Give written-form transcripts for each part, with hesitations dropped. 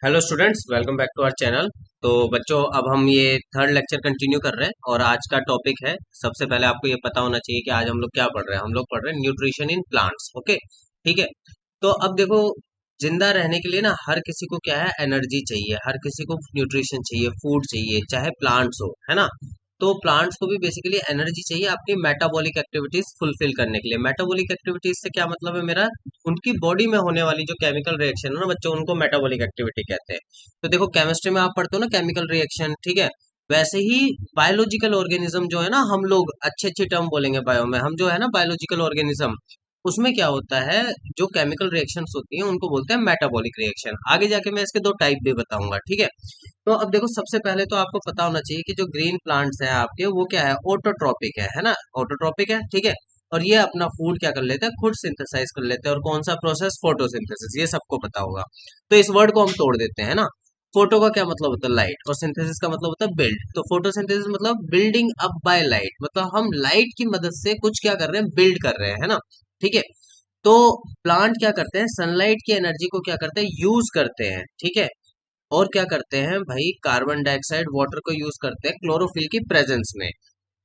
Hello students, welcome back to our channel. तो बच्चों, अब हम ये थर्ड लेक्चर कंटिन्यू कर रहे हैं और आज का टॉपिक है। सबसे पहले आपको ये पता होना चाहिए कि आज हम लोग क्या पढ़ रहे हैं। हम लोग पढ़ रहे हैं न्यूट्रिशन इन प्लांट्स। ओके, ठीक है। तो अब देखो, जिंदा रहने के लिए ना हर किसी को क्या है, एनर्जी चाहिए, हर किसी को न्यूट्रिशन चाहिए, फूड चाहिए, चाहे प्लांट्स हो, है ना। तो प्लांट्स को भी बेसिकली एनर्जी चाहिए अपनी मेटाबॉलिक एक्टिविटीज फुलफिल करने के लिए। मेटाबॉलिक एक्टिविटीज से क्या मतलब है मेरा, उनकी बॉडी में होने वाली जो केमिकल रिएक्शन है ना बच्चों, उनको मेटाबॉलिक एक्टिविटी कहते हैं। तो देखो, केमिस्ट्री में आप पढ़ते हो ना केमिकल रिएक्शन, ठीक है। वैसे ही बायोलॉजिकल ऑर्गेनिज्म जो है ना, हम लोग अच्छे अच्छे टर्म बोलेंगे बायो में, हम जो है ना बायोलॉजिकल ऑर्गेनिज्म, उसमें क्या होता है, जो केमिकल रिएक्शंस होती हैं उनको बोलते हैं मेटाबॉलिक रिएक्शन। आगे जाके मैं इसके दो टाइप भी बताऊंगा, ठीक है। तो अब देखो, सबसे पहले तो आपको पता होना चाहिए कि जो ग्रीन प्लांट्स हैं आपके, वो क्या है, ऑटोट्रॉपिक है ना, ऑटोट्रॉपिक है, ठीक है। और ये अपना फूड क्या कर लेते हैं, खुद सिंथेसाइज कर लेते हैं। और कौन सा प्रोसेस, फोटोसिंथेसिस, ये सबको पता होगा। तो इस वर्ड को हम तोड़ देते हैं ना। फोटो का क्या मतलब होता है, लाइट, और सिंथेसिस का मतलब होता है बिल्ड। तो फोटोसिंथेसिस मतलब बिल्डिंग अप बाय लाइट, मतलब हम लाइट की मदद से कुछ क्या कर रहे हैं, बिल्ड कर रहे हैं, है ना, ठीक है। तो प्लांट क्या करते हैं, सनलाइट की एनर्जी को क्या करते हैं, यूज करते हैं, ठीक है। और क्या करते हैं भाई, कार्बन डाइऑक्साइड वाटर को यूज करते हैं क्लोरोफिल की प्रेजेंस में,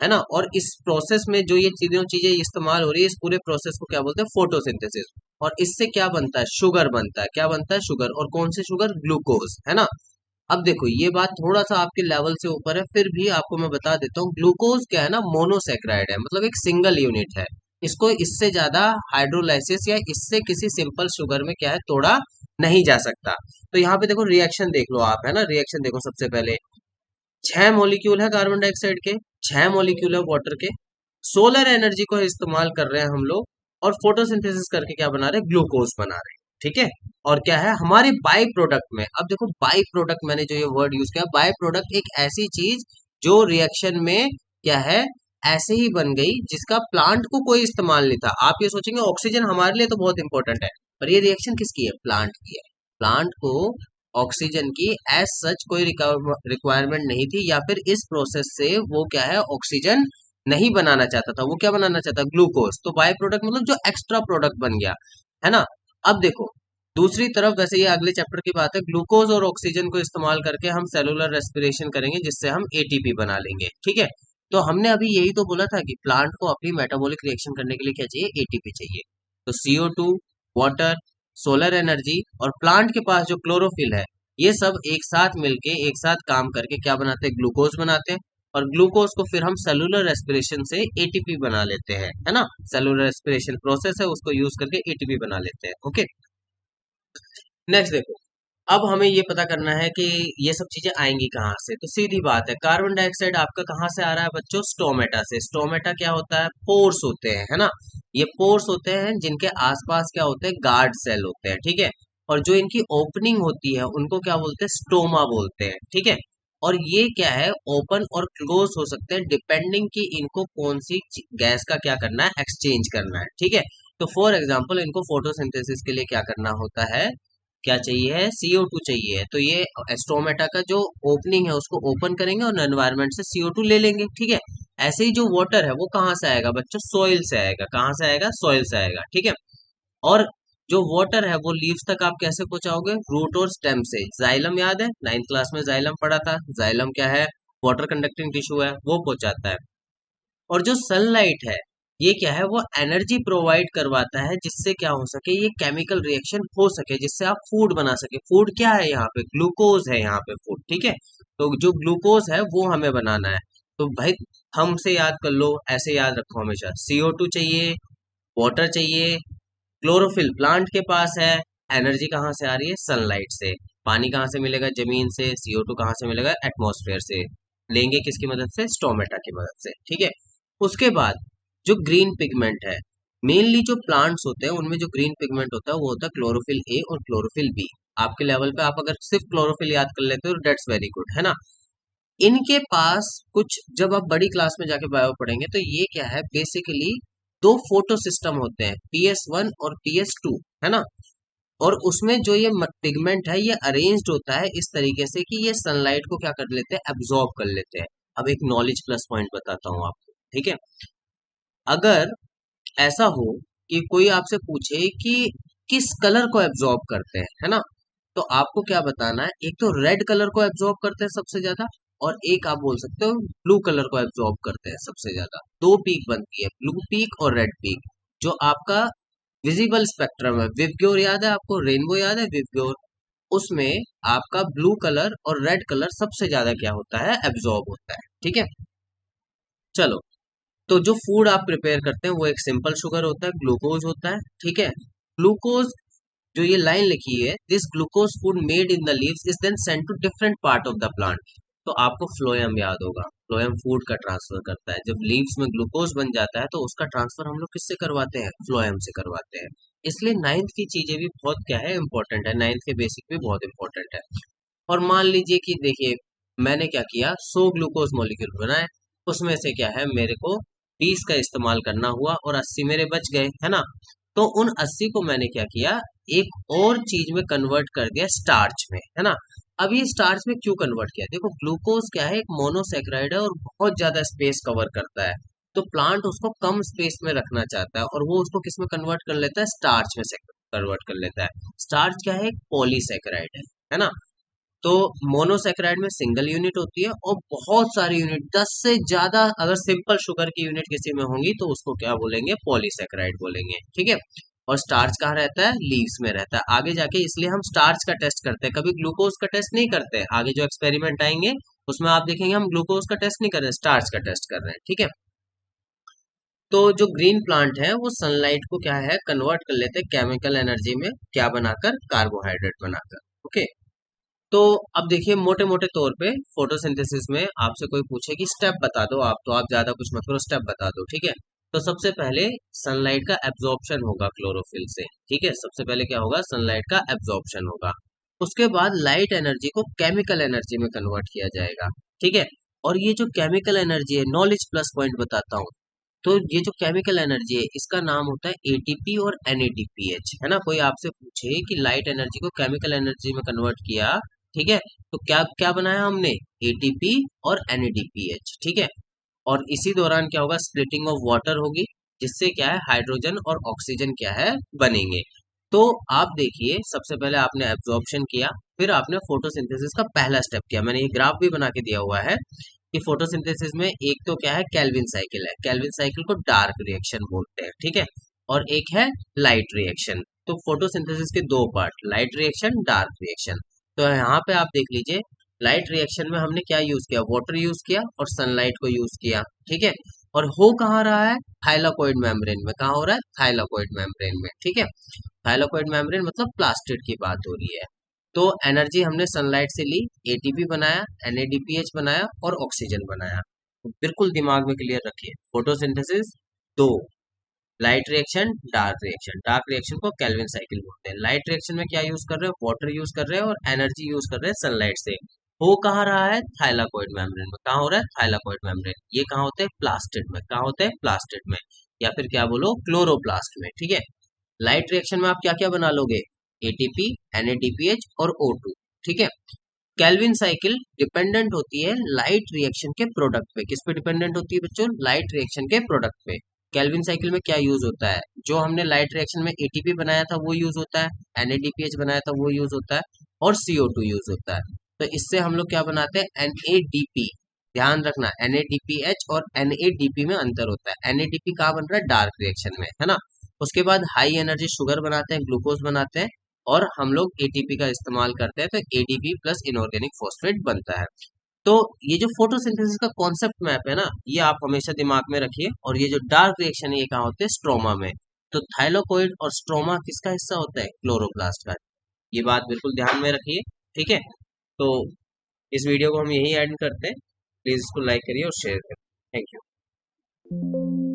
है ना। और इस प्रोसेस में जो ये तीनों चीजें इस्तेमाल हो रही है, इस पूरे प्रोसेस को क्या बोलते हैं, फोटोसिंथेसिस। और इससे क्या बनता है, शुगर बनता है। क्या बनता है, शुगर। और कौन सी शुगर, ग्लूकोज, है ना। अब देखो, ये बात थोड़ा सा आपके लेवल से ऊपर है, फिर भी आपको मैं बता देता हूँ। ग्लूकोज क्या है ना, मोनोसेक्राइड है, मतलब एक सिंगल यूनिट है। इसको इससे ज्यादा हाइड्रोलाइसिस या इससे किसी सिंपल शुगर में क्या है, तोड़ा नहीं जा सकता। तो यहाँ पे देखो, रिएक्शन देख लो आप, है ना। रिएक्शन देखो, सबसे पहले 6 मॉलिक्यूल है कार्बन डाइऑक्साइड के, 6 मॉलिक्यूल है वाटर के। सोलर एनर्जी को इस्तेमाल कर रहे हैं हम लोग, और फोटोसिंथेसिस करके क्या बना रहे हैं, ग्लूकोज बना रहे हैं, ठीक है। और क्या है हमारे बाई प्रोडक्ट में, अब देखो बाई प्रोडक्ट, मैंने जो ये वर्ड यूज किया, बाई प्रोडक्ट एक ऐसी चीज जो रिएक्शन में क्या है, ऐसे ही बन गई, जिसका प्लांट को कोई इस्तेमाल नहीं था। आप ये सोचेंगे ऑक्सीजन हमारे लिए तो बहुत इंपॉर्टेंट है, पर ये रिएक्शन किसकी है, प्लांट की है। प्लांट को ऑक्सीजन की एज सच कोई रिक्वायरमेंट नहीं थी, या फिर इस प्रोसेस से वो क्या है, ऑक्सीजन नहीं बनाना चाहता था। वो क्या बनाना चाहता, ग्लूकोज। तो बाय प्रोडक्ट मतलब जो एक्स्ट्रा प्रोडक्ट बन गया, है ना। अब देखो, दूसरी तरफ, वैसे ये अगले चैप्टर की बात है, ग्लूकोज और ऑक्सीजन को इस्तेमाल करके हम सेलुलर रेस्पिरेशन करेंगे, जिससे हम एटीपी बना लेंगे, ठीक है। तो हमने अभी यही तो बोला था कि प्लांट को अपनी मेटाबॉलिक रिएक्शन करने के लिए क्या चाहिए, एटीपी चाहिए। तो CO2, वाटर, सोलर एनर्जी, और प्लांट के पास जो क्लोरोफिल है, ये सब एक साथ मिलके, एक साथ काम करके क्या बनाते हैं, ग्लूकोज बनाते हैं। और ग्लूकोज को फिर हम सेलुलर रेस्पिरेशन से एटीपी बना लेते हैं, है ना। सेलुलर रेस्पिरेशन प्रोसेस है, उसको यूज करके एटीपी बना लेते हैं, ओके। नेक्स्ट देखो, अब हमें ये पता करना है कि ये सब चीजें आएंगी कहाँ से। तो सीधी बात है, कार्बन डाइऑक्साइड आपका कहाँ से आ रहा है बच्चों, स्टोमेटा से। स्टोमेटा क्या होता है, पोर्स होते हैं, है ना। ये पोर्स होते हैं जिनके आसपास क्या होते हैं, गार्ड सेल होते हैं, ठीक है। और जो इनकी ओपनिंग होती है, उनको क्या बोलते हैं, स्टोमा बोलते हैं, ठीक है। और ये क्या है, ओपन और क्लोज हो सकते हैं, डिपेंडिंग कि इनको कौन सी गैस का क्या करना है, एक्सचेंज करना है, ठीक है। तो फॉर एग्जाम्पल, इनको फोटोसिंथेसिस के लिए क्या करना होता है, क्या चाहिए है, CO2 चाहिए है। तो ये स्टोमेटा का जो ओपनिंग है, उसको ओपन करेंगे और एनवायरनमेंट से CO2 ले लेंगे, ठीक है। ऐसे ही जो वाटर है, वो कहाँ से आएगा बच्चों, सॉइल से आएगा। कहाँ से आएगा, सॉइल से आएगा, ठीक है। और जो वाटर है, वो लीव्स तक आप कैसे पहुंचाओगे, रूट और स्टेम से। जाइलम याद है, 9th क्लास में जाइलम पढ़ा था। जाइलम क्या है, वाटर कंडक्टिंग टिश्यू है, वो पहुंचाता है। और जो सनलाइट है, ये क्या है, वो एनर्जी प्रोवाइड करवाता है, जिससे क्या हो सके, ये केमिकल रिएक्शन हो सके, जिससे आप फूड बना सके। फूड क्या है यहाँ पे, ग्लूकोज है यहाँ पे फूड, ठीक है। तो जो ग्लूकोज है वो हमें बनाना है। तो भाई, हमसे याद कर लो, ऐसे याद रखो हमेशा, CO2 चाहिए, वाटर चाहिए, क्लोरोफिल प्लांट के पास है, एनर्जी कहाँ से आ रही है, सनलाइट से। पानी कहाँ से मिलेगा, जमीन से। CO2 कहाँ से मिलेगा, एटमॉस्फेयर से। लेंगे किसकी मदद से, स्टोमेटा की मदद से, ठीक है। उसके बाद जो ग्रीन पिगमेंट है, मेनली जो प्लांट्स होते हैं उनमें जो ग्रीन पिगमेंट होता है, वो होता है क्लोरोफिल ए और क्लोरोफिल बी। आपके लेवल पे आप अगर सिर्फ क्लोरोफिल याद कर लेते हो, डेट्स वेरी गुड, है ना। इनके पास कुछ, जब आप बड़ी क्लास में जाके बायो पढ़ेंगे, तो ये क्या है, बेसिकली दो फोटो सिस्टम होते हैं, PS1 और PS2, है ना। और उसमें जो ये पिगमेंट है, ये अरेंज्ड होता है इस तरीके से कि ये सनलाइट को क्या कर लेते हैं, एब्जॉर्ब कर लेते हैं। अब एक नॉलेज प्लस पॉइंट बताता हूँ आपको, ठीक है। अगर ऐसा हो कि कोई आपसे पूछे कि किस कलर को एब्जॉर्ब करते हैं, है ना, तो आपको क्या बताना है, एक तो रेड कलर को एब्जॉर्ब करते हैं सबसे ज्यादा, और एक आप बोल सकते हो ब्लू कलर को एब्जॉर्ब करते हैं सबसे ज्यादा। दो पीक बनती है, ब्लू पीक और रेड पीक। जो आपका विजिबल स्पेक्ट्रम है, विबग्योर याद है आपको, रेनबो याद है विबग्योर, उसमें आपका ब्लू कलर और रेड कलर सबसे ज्यादा क्या होता है, एब्जॉर्ब होता है। ठीक है, चलो। तो जो फूड आप प्रिपेयर करते हैं वो एक सिंपल शुगर होता है, ग्लूकोज होता है। ठीक है, ग्लूकोज, जो ये लाइन लिखी है, this glucose food made in the leaves is then sent to different part of the plant. तो आपको फ्लोएम याद होगा, फ्लोएम फूड का ट्रांसफर करता है। जब लीव्स में ग्लूकोज बन जाता है तो उसका ट्रांसफर हम लोग किससे करवाते हैं, फ्लोएम से करवाते हैं। इसलिए नाइन्थ की चीजें भी बहुत क्या है, इंपॉर्टेंट है, नाइन्थ के बेसिक भी बहुत इंपॉर्टेंट है। और मान लीजिए कि देखिए, मैंने क्या किया, 100 ग्लूकोज मॉलिक्यूल बनाए, उसमें से क्या है, मेरे को 20 का इस्तेमाल करना हुआ और 80 मेरे बच गए, है ना। तो उन 80 को मैंने क्या किया, एक और चीज में कन्वर्ट कर दिया, स्टार्च में, है ना। अब ये स्टार्च में क्यों कन्वर्ट किया, देखो ग्लूकोज क्या है, एक मोनोसेक्राइड है और बहुत ज्यादा स्पेस कवर करता है। तो प्लांट उसको कम स्पेस में रखना चाहता है और वो उसको किस में कन्वर्ट कर लेता है, स्टार्च में से कन्वर्ट कर लेता है। स्टार्च क्या है, एक पॉलीसेक्राइड है ना। तो मोनोसेक्राइड में सिंगल यूनिट होती है और बहुत सारी यूनिट, 10 से ज्यादा अगर सिंपल शुगर की यूनिट किसी में होंगी तो उसको क्या बोलेंगे, पॉलीसेक्राइड बोलेंगे। ठीक है, और स्टार्च कहाँ रहता है, लीव्स में रहता है आगे जाके, इसलिए हम स्टार्च का टेस्ट करते हैं, कभी ग्लूकोज का टेस्ट नहीं करते। आगे जो एक्सपेरिमेंट आएंगे उसमें आप देखेंगे हम ग्लूकोज का टेस्ट नहीं कर रहे, स्टार्च का टेस्ट कर रहे हैं। ठीक है, तो जो ग्रीन प्लांट है वो सनलाइट को क्या है, कन्वर्ट कर लेते हैं केमिकल एनर्जी में, क्या बनाकर, कार्बोहाइड्रेट बनाकर। ओके, तो अब देखिए मोटे मोटे तौर पे फोटोसिंथेसिस में आपसे कोई पूछे कि स्टेप बता दो आप, तो आप ज्यादा कुछ मत करो, स्टेप बता दो। ठीक है, तो सबसे पहले सनलाइट का एब्जॉर्प्शन होगा क्लोरोफिल से। ठीक है, सबसे पहले क्या होगा, सनलाइट का एब्जॉर्प्शन होगा। उसके बाद लाइट एनर्जी को केमिकल एनर्जी में कन्वर्ट किया जाएगा। ठीक है, और ये जो केमिकल एनर्जी है, नॉलेज प्लस पॉइंट बताता हूँ। तो ये जो केमिकल एनर्जी है इसका नाम होता है एटीपी और एनएडीपीएच, है ना। कोई आपसे पूछे कि लाइट एनर्जी को केमिकल एनर्जी में कन्वर्ट किया, ठीक है, तो क्या क्या बनाया हमने, एटीपी और एनएडीपीएच। ठीक है, और इसी दौरान क्या होगा, स्प्लिटिंग ऑफ वाटर होगी, जिससे क्या है, हाइड्रोजन और ऑक्सीजन क्या है, बनेंगे। तो आप देखिए, सबसे पहले आपने एब्जॉर्प्शन किया, फिर आपने फोटोसिंथेसिस का पहला स्टेप किया, मैंने ये ग्राफ भी बना के दिया हुआ है कि फोटोसिंथेसिस में एक तो क्या है, केल्विन साइकिल है, केल्विन साइकिल को डार्क रिएक्शन बोलते हैं। ठीक है, और एक है लाइट रिएक्शन। तो फोटोसिंथेसिस के दो part, light reaction, dark reaction. तो यहाँ पे आप देख लीजिए, लाइट रिएक्शन में हमने क्या यूज किया, वाटर यूज किया और सनलाइट को यूज किया। ठीक है, और हो कहाँ रहा है, थाइलाकोइड मेम्ब्रेन में, कहाँ हो रहा है, थाइलाकोइड मेम्ब्रेन में। ठीक है, थाइलाकोइड मेम्ब्रेन मतलब प्लास्टिड की बात हो रही है। तो एनर्जी हमने सनलाइट से ली, एटीपी बनाया, एनएडीपीएच बनाया और ऑक्सीजन बनाया। तो बिल्कुल दिमाग में क्लियर रखिए, फोटोसिंथेसिस दो, light reaction, dark reaction. Dark reaction को केल्विन साइकिल बोलते हैं। लाइट रिएक्शन में क्या यूज कर रहे हो, वाटर यूज कर रहे हैं और एनर्जी यूज कर रहे हैं सनलाइट से। हो कहाँ रहा है, थाइलाकोइड मेम्ब्रेन में। कहाँ हो रहा है, थाइलाकोइड मेम्ब्रेन। ये कहाँ होते हैं, प्लास्टिड में। कहाँ होते हैं, प्लास्टिड में, या फिर क्या बोलो, क्लोरोप्लास्ट में। ठीक है, लाइट रिएक्शन में आप क्या क्या बना लोगे, एटीपी, एनएडीपीएच और O2। ठीक है, केल्विन साइकिल डिपेंडेंट होती है लाइट रिएक्शन के प्रोडक्ट पे। किस पे डिपेंडेंट होती है बच्चों, लाइट रिएक्शन के प्रोडक्ट पे। केल्विन साइकिल में क्या यूज होता है, जो हमने लाइट रिएक्शन में एटीपी बनाया था वो यूज होता है, एनएडीपीएच बनाया था वो यूज होता है और CO2 यूज होता है। तो इससे हम लोग क्या बनाते हैं, एनएडीपी। ध्यान रखना, एनएडीपीएच और एनएडीपी में अंतर होता है। एनएडीपी कहाँ बन रहा है, डार्क रिएक्शन में, है ना। उसके बाद हाई एनर्जी शुगर बनाते हैं, ग्लूकोज बनाते हैं, और हम लोग एटीपी का इस्तेमाल करते हैं, तो एडीपी प्लस इनऑर्गेनिक फॉस्फेट बनता है। तो ये जो फोटोसिंथेसिस का कॉन्सेप्ट मैप है ना, ये आप हमेशा दिमाग में रखिए। और ये जो डार्क रिएक्शन है ये कहाँ होते हैं, स्ट्रोमा में। तो थाइलाकोइड और स्ट्रोमा किसका हिस्सा होता है, क्लोरोप्लास्ट का। ये बात बिल्कुल ध्यान में रखिए। ठीक है, तो इस वीडियो को हम यही एंड करते हैं। प्लीज इसको लाइक करिए और शेयर करिए। Thank you.